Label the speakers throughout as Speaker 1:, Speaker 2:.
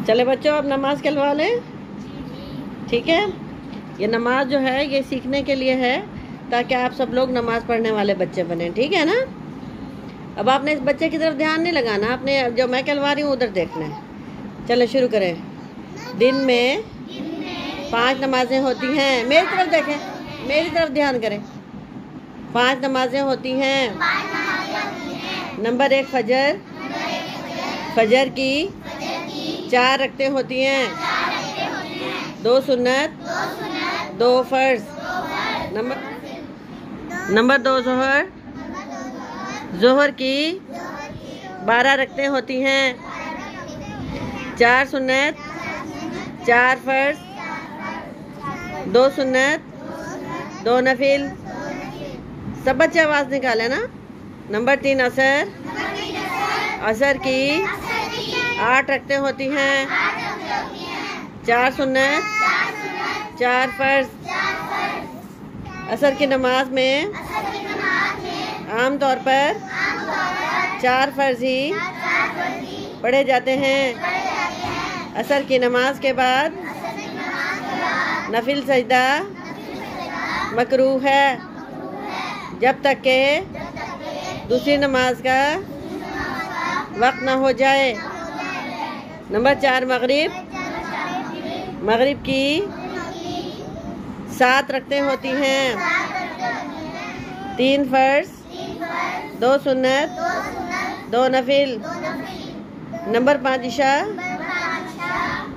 Speaker 1: चले बच्चों, अब नमाज कहलवा लें। ठीक है, ये नमाज जो है ये सीखने के लिए है ताकि आप सब लोग नमाज पढ़ने वाले बच्चे बने। ठीक है ना। अब आपने इस बच्चे की तरफ ध्यान नहीं लगाना, आपने जो मैं कहलवा रही हूँ उधर देखना है। चलो शुरू करें। दिन में 5 नमाजें होती हैं। मेरी तरफ देखें, मेरी तरफ ध्यान करें। 5 नमाजें होती हैं। नंबर 1 फजर। फजर की 4 रकतें होती हैं। 2 सुन्नत, 2 फर्ज। नंबर 2 जोहर। जोहर की 12 रकतें होती हैं। 4 सुन्नत, 4 फर्ज, 2 सुन्नत, 2 नफिल। सब बच्चे आवाज़ निकाले ना। नंबर 3 असर। असर की 8 रकतें होती हैं। 4 सुन्नत, 4 फर्ज। असर की नमाज में आम तौर पर 4 फर्ज ही पढ़े जाते हैं। असर की नमाज के बाद नफिल सजदा मकरूह है जब तक के दूसरी नमाज का वक्त ना हो जाए। नंबर 4 मगरिब। मगरिब की 7 रकतें होती हैं। 3 फर्ज, 2 सुन्नत, 2 नफिल। नंबर 5 इशा।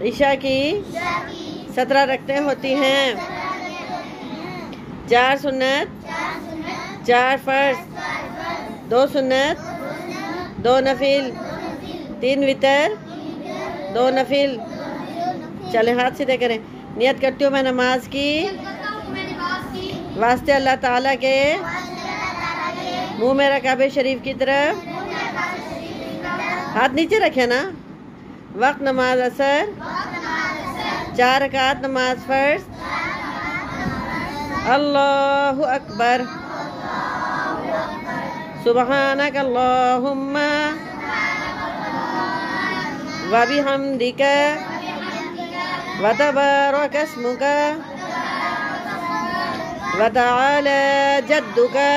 Speaker 1: इशा की 17 रकतें होती हैं। 4 सुन्नत, 4 फर्ज, 2 सुन्नत, 2 नफिल, 3 वितर, 2 नफिल। चले हाथ सीधे करें। नियत करती हूँ मैं नमाज की वास्ते अल्लाह ताला के। मुंह मेरा काबे शरीफ की तरफ। हाथ नीचे रखे ना। वक्त नमाज असर। 4 रकात नमाज फर्ज। अल्लाहु अकबर। सुबहानक अल्लाहुम्मा व बिहम्दिका व तबारक अस्मुका व तआला जद्दुका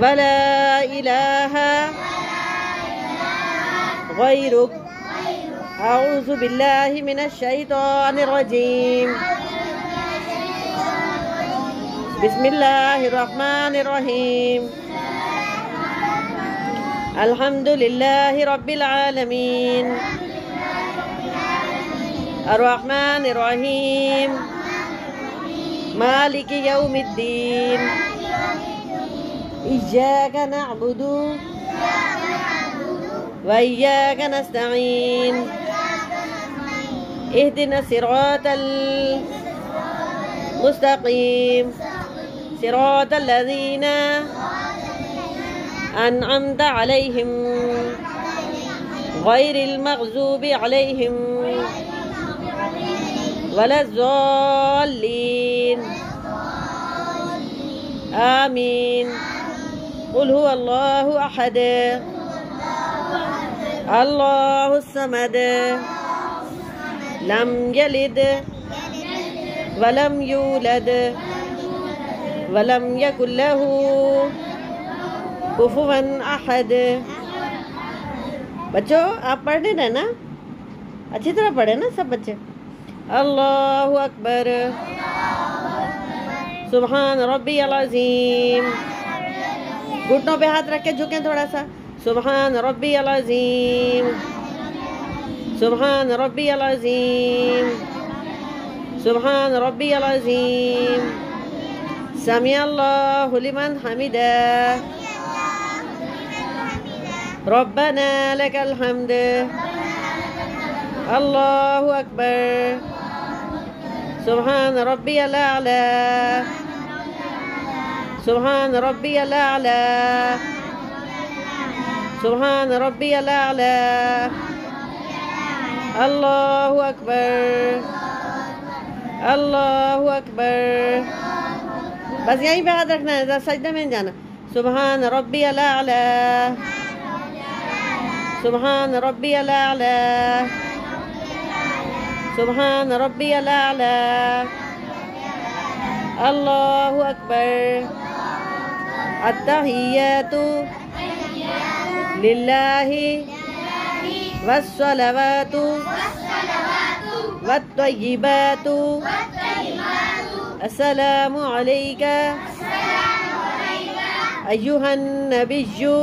Speaker 1: व ला इलाहा गैरुक अऊज़ु बिल्लाहि मिनश शैतानिर रजीम। बिस्मिल्लाहिर्रहमानिर्रहीम। अल्हम्दुलिल्लाहि रब्बिल आलमीन अर्रहमानिर्रहीम मालिकि यौमिद्दीन इय्याका नअबुदु व इय्याका नस्तईन इहदिनस सिरातल मुस्तकीम सिरातल लज़ीना अनअमत अलैहिम गैरिल मग़ज़ूबि अलैहिम वलज़्ज़ाल्लीन आमीन। क़ुल हुवल्लाहु अहद अल्लाहुस समद लम यलिद वलम यूलद वलम यकुल लहू कुफुवन अहद। बच्चों आप पढ़ने रहना, अच्छी तरह पढ़े ना सब बच्चे। अल्लाहु अकबर। सुबहान रब्बियल अज़ीम। घुटनों पे हाथ रख के झुकें थोड़ा सा। सुबहान रब्बियल अज़ीम। सुबहान रब्बियल अज़ीम। सुबहान रब्बियल अज़ीम। समी अल्लाहु लिमन हमिदा। रब्बना लकल हम्द। अल्लाहु अकबर। सुबहान रब्बियल आला। सुबहान रब्बियल आला। सुबहान रब्बियल आला। अल्लाहु अकबर। अल्लाहु अकबर। बस यहीं पे हाथ रखना है, सजदे में नहीं जाना। सुबहान रब्बियल आला। सुभान रब्बियल आला, सुभान रब्बियल आला, अल्लाहु अकबर, अत्तहिय्यातु लिल्लाहि वस्सलावातु वत्तय्यिबातु अस्सलामु अलैका अय्युहन नबिय्यु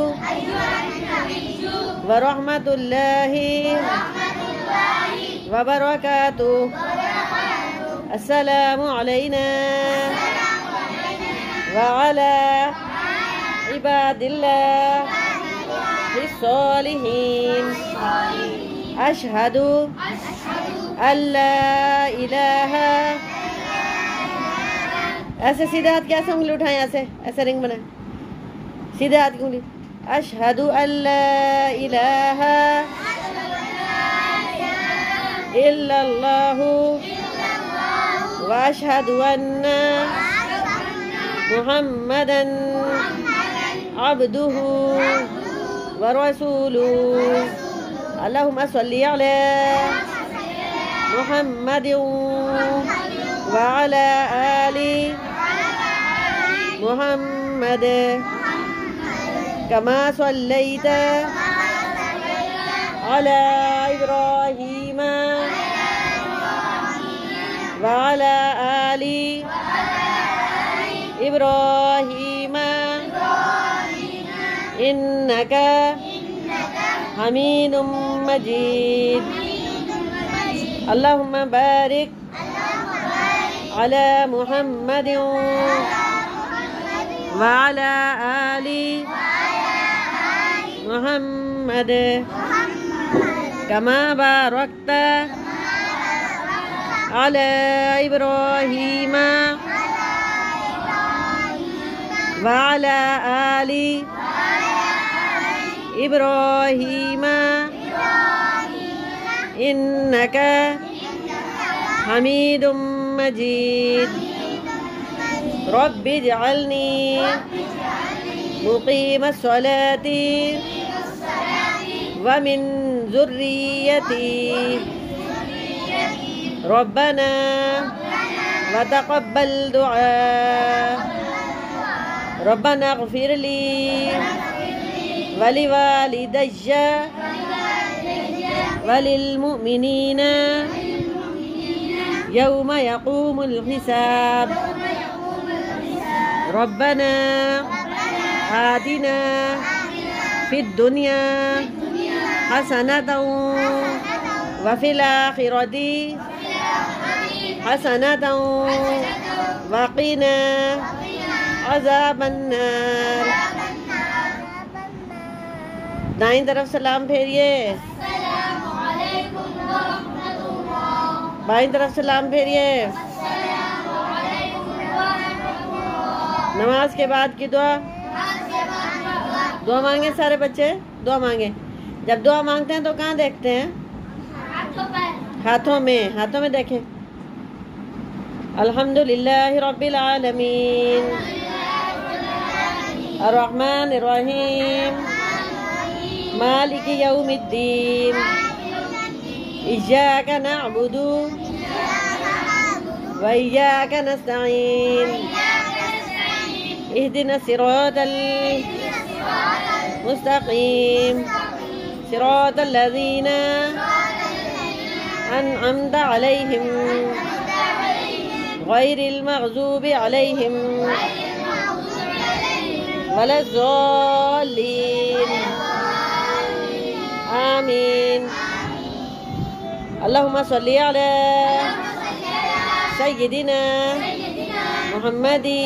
Speaker 1: व रहमतुल्लाहि व बरकातुहु। अस्सलामु अलैना व अला इबादिल्लाहि स्सॉलिहीन। अशहदु अल्ला इलाहा, ऐसे सीधे हाथ कैसे उंगली उठाएं, ऐसे रिंग बनाए, सीधे हाथ की उंगली। अशहदु अल्ला इलाहा इल्लल्लाहु व अशहदु अन्ना मुहम्मदन अब्दुहु व रसूलुहु। अल्लाहुम्मा सल्ली अला मुहम्मदिन व अला आलि मुहम्मद कमा सल्लैता अला इब्राहीम व अला आलि इब्राहीम इन्नका हमीदुम मजीद। अल्लाहुम्मा बारिक अला मुहम्मदिन व अला आलि मुहम्मद कमा बारकता अला इब्राहीम व अला आलि इब्राहीम इन्नका हमीदुम मजीद। रब्बि इजअलनी मुक़ीमस्सलाति व मिन ज़ुर्रिय्यती रब्बना व तक़ब्बल दुआ। रब्बना इग़फ़िरली वलिवालिदैय वलिलमुमिनीन यौम यक़ूमुल हिसाब। रब्बना आतिना फिद दुनिया हसनतन व फिल आखिरति हसनतन व क़िना अज़ाबन नार। दाईं तरफ सलाम फेरिए, बाईं तरफ सलाम फेरिए। नमाज के बाद की दुआ, दुआ मांगे सारे बच्चे, दुआ मांगे। जब दुआ मांगते हैं तो कहाँ देखते हैं? हाथों में, हाथों में देखें। अल्हम्दुलिल्लाहि रब्बिल आलमीन अर्रहमानिर रहीम मालिकि यौमिद्दीन इय्याका नअबुदु व इय्याका नस्तईन इहदिनस सिरातल मुस्तकीम सिरातल लज़ीना अनअमता अलैहिम गैरिल मग़ज़ूबि अलैहिम वलज़्ज़ाल्लीन। आमीन। अल्लाहुम्मा सल्ली अला सय्यिदिना मुहम्मदी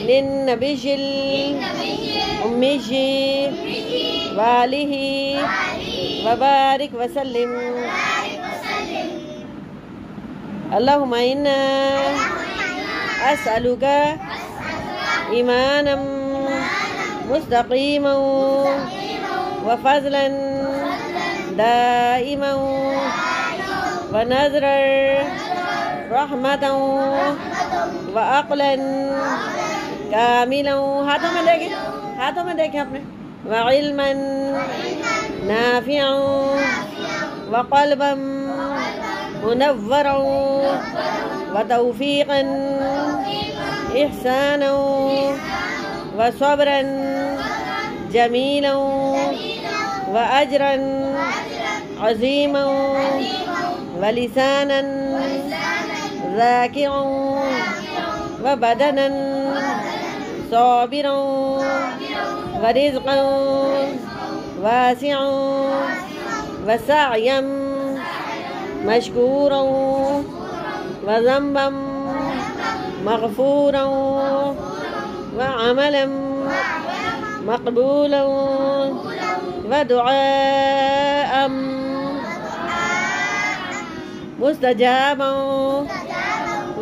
Speaker 1: निन्नबिय्यिल उम्मिय्यि व आलिहि व बारिक व सल्लिम। अल्लाहुम्मा इन्ना अस्अलुका ईमानम मुस्तक़ीमन व फ़ज़लन दाइमन व नज़रन रहमतन व अक़लन कामिलन। हाथों में देखें, हाथों में देखें अपने। व इल्मन نافعا وقلبا منورا وتوفيقا إحسانا وصبرا جميلا وأجرا عظيما ولسانا ذاكرا وبدنا صابرا ورزقا واسعا وسعيا مشكورا وذنبا مغفورا وعملا مقبولا ودعاء مستجابا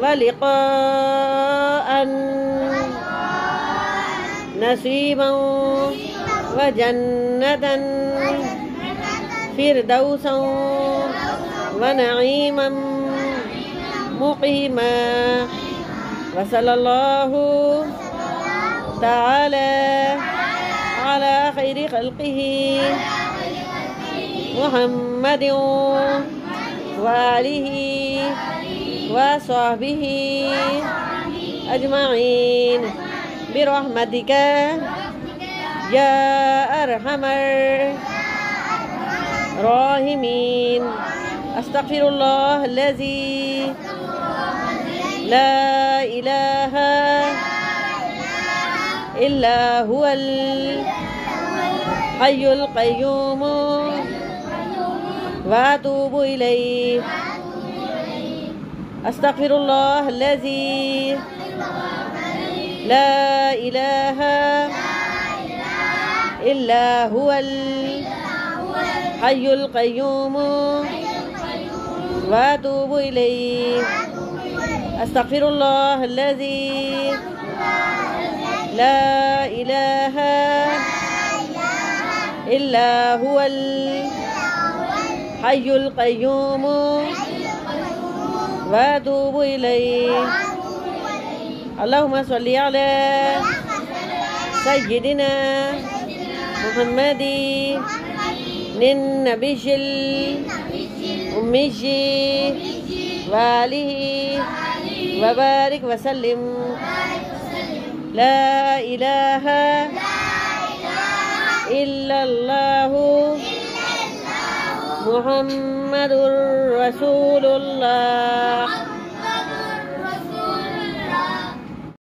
Speaker 1: ولقاء نصيبا وجنة فردوسا ونعيما مقيما. وصلى الله تعالى على خير خلقه محمد وآله وصحبه أجمعين برحمتك يا أرحم الراحمين. أستغفر الله الذي لا إله إلا هو الحي القيوم وأتوب إليه. أستغفر الله الذي لا إله إلا هو الحي القيوم وأتوب إليه. أستغفر الله الذي لا إله إلا هو الحي القيوم وأتوب إليه. اللهم صل على سيدنا محمد النبي الأمي وآله وبارك وسلم. لا إله إلا الله محمد رسول الله.